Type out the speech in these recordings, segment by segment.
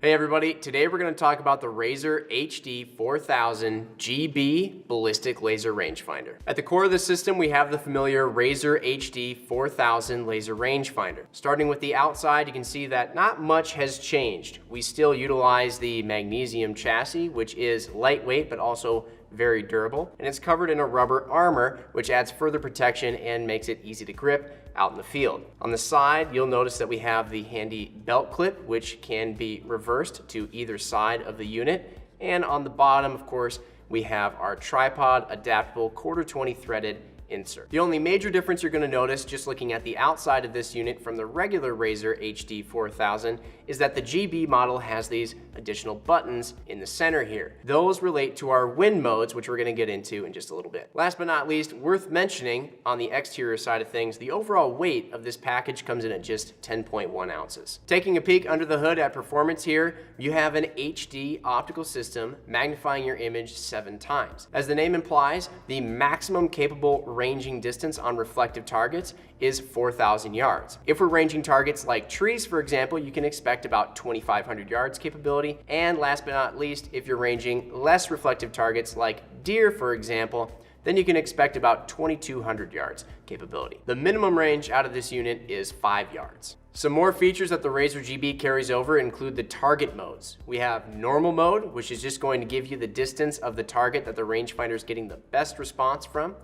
Hey everybody, today we're going to talk about the Razer HD 4000 GB Ballistic Laser Rangefinder. At the core of the system, we have the familiar Razer HD 4000 Laser Rangefinder. Starting with the outside, you can see that not much has changed. We still utilize the magnesium chassis, which is lightweight but also very durable, and it's covered in a rubber armor, which adds further protection and makes it easy to grip out in the field. On the side, you'll notice that we have the handy belt clip, which can be reversed to either side of the unit. And on the bottom, of course, we have our tripod adaptable 1/4-20 threaded insert. The only major difference you're going to notice just looking at the outside of this unit from the regular Razer HD 4000 is that the GB model has these additional buttons in the center here. Those relate to our wind modes, which we're going to get into in just a little bit. Last but not least, worth mentioning on the exterior side of things, the overall weight of this package comes in at just 10.1 ounces. Taking a peek under the hood at performance here, you have an HD optical system magnifying your image 7 times. As the name implies, the maximum capable ranging distance on reflective targets is 4,000 yards. If we're ranging targets like trees, for example, you can expect about 2,500 yards capability. And last but not least, if you're ranging less reflective targets like deer, for example, then you can expect about 2,200 yards capability. The minimum range out of this unit is 5 yards. Some more features that the Razer GB carries over include the target modes. We have normal mode, which is just going to give you the distance of the target that the rangefinder is getting the best response from.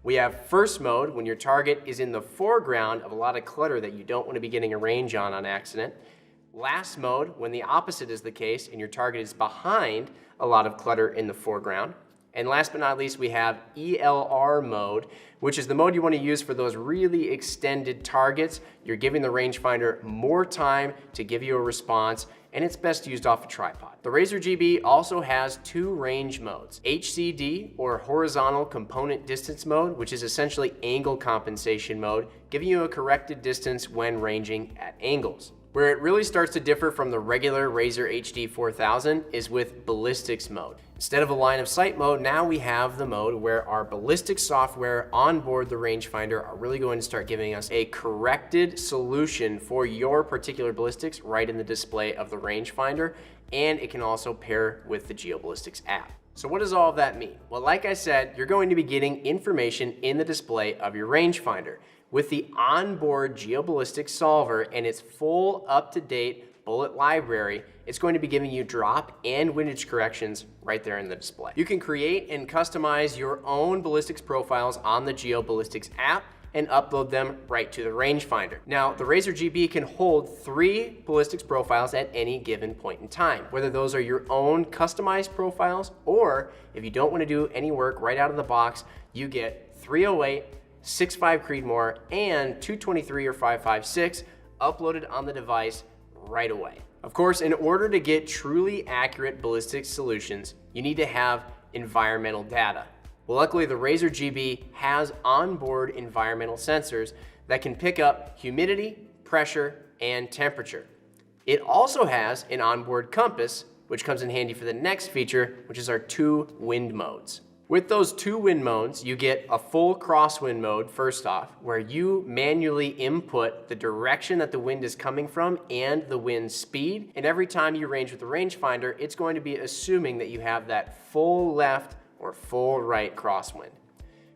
We have first mode, when your target is in the foreground of a lot of clutter that you don't want to be getting a range on accident. Last mode, when the opposite is the case and your target is behind a lot of clutter in the foreground. And last but not least, we have ELR mode, which is the mode you want to use for those really extended targets. You're giving the rangefinder more time to give you a response, and it's best used off a tripod. The Razer GB also has 2 range modes, HCD or horizontal component distance mode, which is essentially angle compensation mode, giving you a corrected distance when ranging at angles. Where it really starts to differ from the regular Razer HD 4000 is with Ballistics mode. Instead of a line of sight mode, now we have the mode where our ballistic software on board the rangefinder are really going to start giving us a corrected solution for your particular ballistics right in the display of the rangefinder, and it can also pair with the GeoBallistics app. So what does all of that mean? Well, like I said, you're going to be getting information in the display of your rangefinder. With the onboard GeoBallistics solver and its full up-to-date bullet library, it's going to be giving you drop and windage corrections right there in the display. You can create and customize your own ballistics profiles on the GeoBallistics app and upload them right to the rangefinder. Now, the Razer GB can hold 3 ballistics profiles at any given point in time, whether those are your own customized profiles, or if you don't want to do any work right out of the box, you get 308, 6.5 Creedmoor, and 223 or 5.56 uploaded on the device right away. Of course, in order to get truly accurate ballistics solutions, you need to have environmental data. Well, luckily the Razer GB has onboard environmental sensors that can pick up humidity, pressure, and temperature. It also has an onboard compass, which comes in handy for the next feature, which is our 2 wind modes. With those 2 wind modes, you get a full crosswind mode first off, where you manually input the direction that the wind is coming from and the wind speed. And every time you range with the rangefinder, it's going to be assuming that you have that full left or full right crosswind.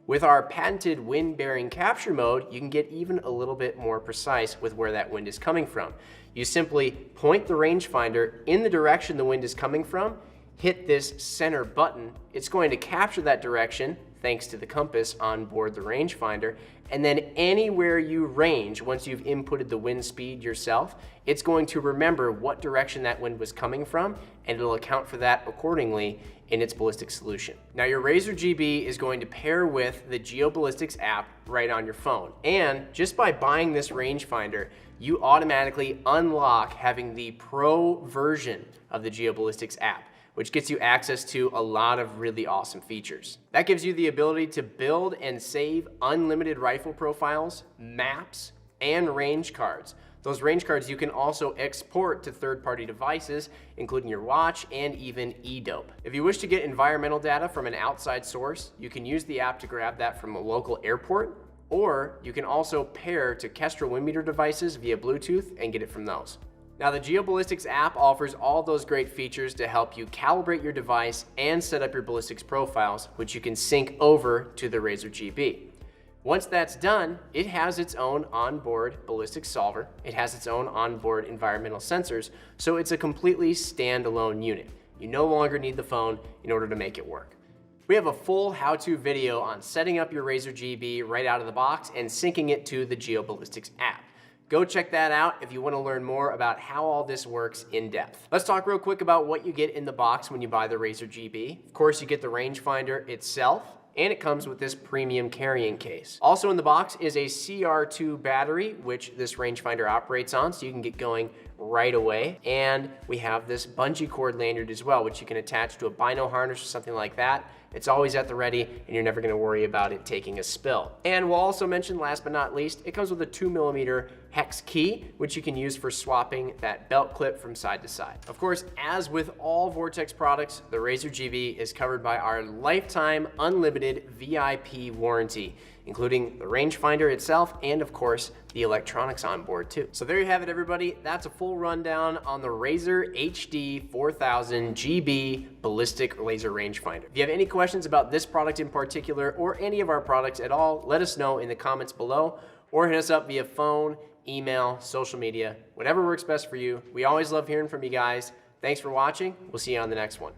With our patented wind bearing capture mode, you can get even a little bit more precise with where that wind is coming from. You simply point the rangefinder in the direction the wind is coming from, hit this center button, it's going to capture that direction thanks to the compass on board the rangefinder, and then anywhere you range, once you've inputted the wind speed yourself, it's going to remember what direction that wind was coming from, and it'll account for that accordingly in its ballistic solution. Now, your Razer GB is going to pair with the GeoBallistics app right on your phone, and just by buying this rangefinder, you automatically unlock having the pro version of the GeoBallistics app, which gets you access to a lot of really awesome features. That gives you the ability to build and save unlimited rifle profiles, maps, and range cards. Those range cards you can also export to third-party devices, including your watch and even eDope. If you wish to get environmental data from an outside source, you can use the app to grab that from a local airport, or you can also pair to Kestrel wind meter devices via Bluetooth and get it from those. Now, the GeoBallistics app offers all those great features to help you calibrate your device and set up your ballistics profiles, which you can sync over to the Razor GB. Once that's done, it has its own onboard ballistics solver. It has its own onboard environmental sensors, so it's a completely standalone unit. You no longer need the phone in order to make it work. We have a full how-to video on setting up your Razor GB right out of the box and syncing it to the GeoBallistics app. Go check that out if you want to learn more about how all this works in depth. Let's talk real quick about what you get in the box when you buy the Razor GB. Of course, you get the rangefinder itself, and it comes with this premium carrying case. Also in the box is a CR2 battery, which this rangefinder operates on, so you can get going right away. And we have this bungee cord lanyard as well, which you can attach to a bino harness or something like that. It's always at the ready, and you're never gonna worry about it taking a spill. And we'll also mention, last but not least, it comes with a 2mm hex key, which you can use for swapping that belt clip from side to side. Of course, as with all Vortex products, the Razor GB is covered by our lifetime unlimited VIP warranty, including the rangefinder itself and, of course, the electronics on board too. So there you have it, everybody. That's a full rundown on the Razor HD 4000 GB ballistic laser rangefinder. If you have any questions about this product in particular or any of our products at all, let us know in the comments below or hit us up via phone, email, social media, whatever works best for you. We always love hearing from you guys. Thanks for watching. We'll see you on the next one.